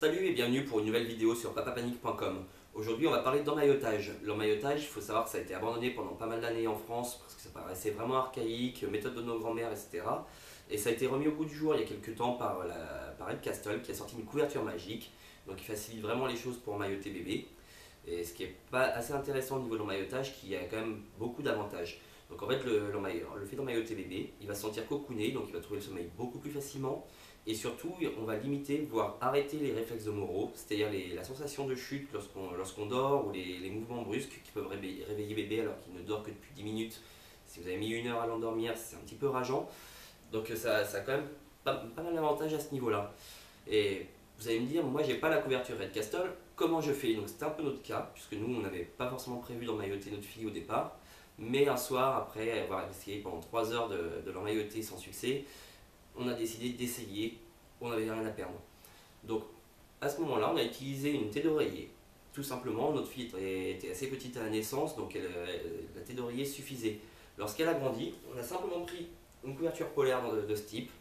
Salut et bienvenue pour une nouvelle vidéo sur papapanique.com. Aujourd'hui on va parler d'emmaillotage. L'emmaillotage, il faut savoir que ça a été abandonné pendant pas mal d'années en France parce que ça paraissait vraiment archaïque, méthode de nos grands-mères, etc. Et ça a été remis au goût du jour il y a quelques temps par Ed Castle qui a sorti une couverture magique. Donc il facilite vraiment les choses pour emmailloter bébé. Et ce qui est pas assez intéressant au niveau de l'emmaillotage, qui a quand même beaucoup d'avantages. Donc en fait le fait d'emmailloter bébé, il va se sentir cocooné, donc il va trouver le sommeil beaucoup plus facilement. Et surtout, on va limiter, voire arrêter les réflexes de Moro, c'est-à-dire la sensation de chute lorsqu'on dort ou les mouvements brusques qui peuvent réveiller bébé alors qu'il ne dort que depuis 10 minutes. Si vous avez mis 1 heure à l'endormir, c'est un petit peu rageant. Donc ça a quand même pas mal d'avantages à ce niveau-là. Et vous allez me dire, moi j'ai pas la couverture Red Castle, comment je fais? Donc c'était un peu notre cas, puisque nous on n'avait pas forcément prévu d'emmailloter notre fille au départ. Mais un soir, après avoir essayé pendant 3 heures de l'emmailloter sans succès, on a décidé d'essayer, on n'avait rien à perdre. Donc à ce moment-là, on a utilisé une thé d'oreiller. Tout simplement, notre fille était assez petite à la naissance, donc la thé d'oreiller suffisait. Lorsqu'elle a grandi, on a simplement pris une couverture polaire de ce type.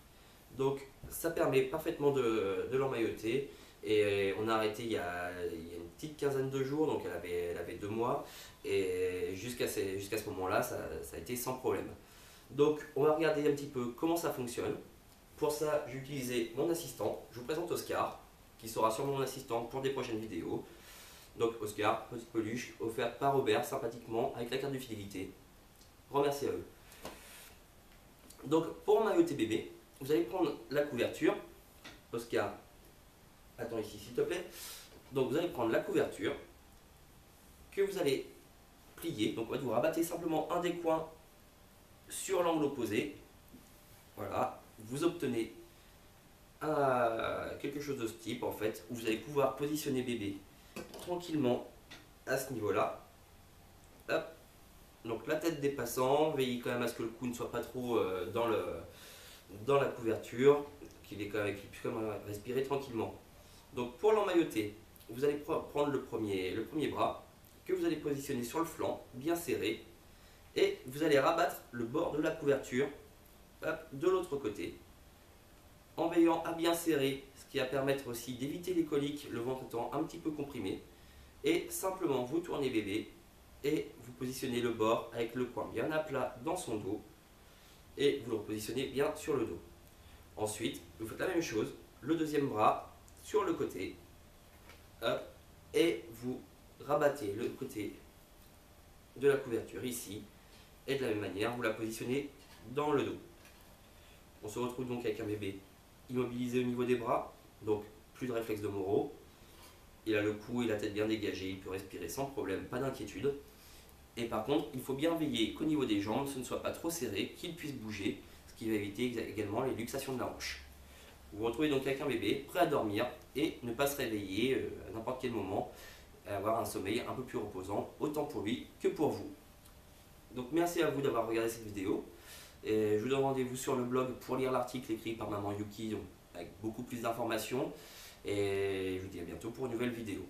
Donc ça permet parfaitement de l'emmailloter. Et on a arrêté il y a une petite quinzaine de jours, donc elle avait 2 mois. Et jusqu'à ce moment-là, ça a été sans problème. Donc on va regarder un petit peu comment ça fonctionne. Pour ça, j'ai utilisé mon assistant. Je vous présente Oscar, qui sera sûrement mon assistant pour des prochaines vidéos. Donc Oscar, petite peluche, offerte par Robert, sympathiquement, avec la carte de fidélité. Remercie à eux. Donc pour emmailloter bébé, vous allez prendre la couverture. Oscar, attends ici s'il te plaît. Donc vous allez prendre la couverture, que vous allez plier. Donc en fait, vous rabattez simplement un des coins sur l'angle opposé. Voilà, vous obtenez quelque chose de ce type en fait, où vous allez pouvoir positionner bébé tranquillement à ce niveau-là. Hop. Donc la tête dépassant, veillez quand même à ce que le cou ne soit pas trop dans la couverture, qu'il puisse quand même respirer tranquillement. Donc pour l'emmailloter, vous allez prendre le premier bras, que vous allez positionner sur le flanc, bien serré, et vous allez rabattre le bord de la couverture, hop, de l'autre côté, en veillant à bien serrer, ce qui va permettre aussi d'éviter les coliques, le ventre étant un petit peu comprimé. Et simplement vous tournez bébé et vous positionnez le bord avec le coin bien à plat dans son dos et vous le repositionnez bien sur le dos. Ensuite, vous faites la même chose, le deuxième bras sur le côté, hop, et vous rabattez le côté de la couverture ici et de la même manière vous la positionnez dans le dos. On se retrouve donc avec un bébé immobilisé au niveau des bras, donc plus de réflexe de Moro. Il a le cou et la tête bien dégagés, il peut respirer sans problème, pas d'inquiétude. Et par contre, il faut bien veiller qu'au niveau des jambes, ce ne soit pas trop serré, qu'il puisse bouger, ce qui va éviter également les luxations de la hanche. Vous vous retrouvez donc avec un bébé prêt à dormir et ne pas se réveiller à n'importe quel moment, et avoir un sommeil un peu plus reposant, autant pour lui que pour vous. Donc merci à vous d'avoir regardé cette vidéo. Et je vous donne rendez-vous sur le blog pour lire l'article écrit par Maman Yuki avec beaucoup plus d'informations. Et je vous dis à bientôt pour une nouvelle vidéo.